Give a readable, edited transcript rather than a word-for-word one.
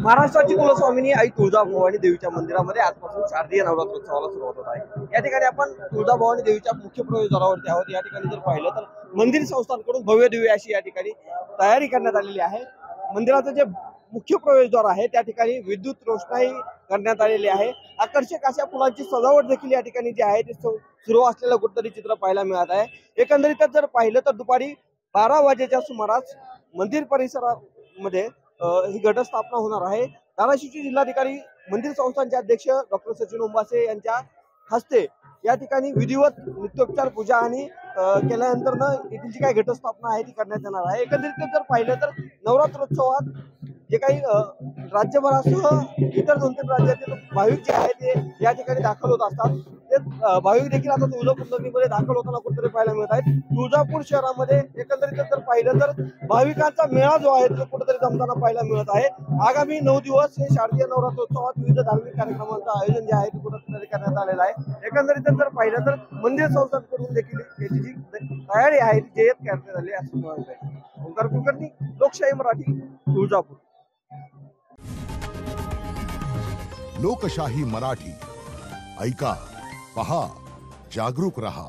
महाराष्ट्राची कुलस्वामिनी आई तुळजाभवानी देवीच्या मंदिरामध्ये आजपासून शारदीय नवरात्रोत्सवाला सुरुवात होत आहे। या ठिकाणी आपण तुळजाभवानी देवीच्या मुख्य प्रवेशद्वारावरती आहोत। या ठिकाणी जर पाहिलं तर मंदिर संस्थांकडून भव्य दिव्य अशी या ठिकाणी तयारी करण्यात आलेली आहे। मंदिराचं जे मुख्य प्रवेशद्वार आहे त्या ठिकाणी विद्युत रोषणाई करण्यात आलेली आहे। आकर्षक अशा फुलांची सजावट देखील या ठिकाणी जी आहे ती सुरू असलेलं कुठतरी चित्र पाहायला मिळत आहे। एकंदरीतच जर पाहिलं तर दुपारी 12 वाजेच्या सुमारास मंदिर परिसरामध्ये ही घटस्थापना होणार आहे। धाराशिवचे जिल्हाधिकारी मंदिर संस्थांचे अध्यक्ष डॉक्टर सचिन उंबासे यांच्या हस्ते या ठिकाणी विधिवत नित्योपचार पूजा आणि केल्यानंतर येथील जी काही घटस्थापना आहे ती करण्यात येणार आहे। एकंदरीत जर पाहिलं तर नवरात्रोत्सवात जे काही राज्यभरासह इतर 2-3 राज्यातील भाविक जे आहेत ते या ठिकाणी दाखल होत असतात। ते भाविक देखील आता तुळजापूर नगरीमध्ये दाखल होताना कुठेतरी पाहायला मिळत आहेत। तुळजापूर शहरामध्ये एकंदरीत जर पाहिलं तर भाविकांचा मेळा जो आहे तो कुठेतरी जमताना पाहायला मिळत आहे। आगामी 9 दिवस हे शारदीय नवरात्रोत्सवात विविध धार्मिक कार्यक्रमांचं आयोजन जे आहे ते कुठेतरी करण्यात आलेलं आहे। एकंदरीत जर पाहिलं तर मंदिर संस्थांकडून देखील याची जी तयारी आहे ती जय्यत करण्यात आली असं म्हणत आहे। ओंकार कुलकर्णी, लोकशाही मराठी, तुळजापूर। लोकशाही मराठी ऐका, पहा, जागरूक रहा।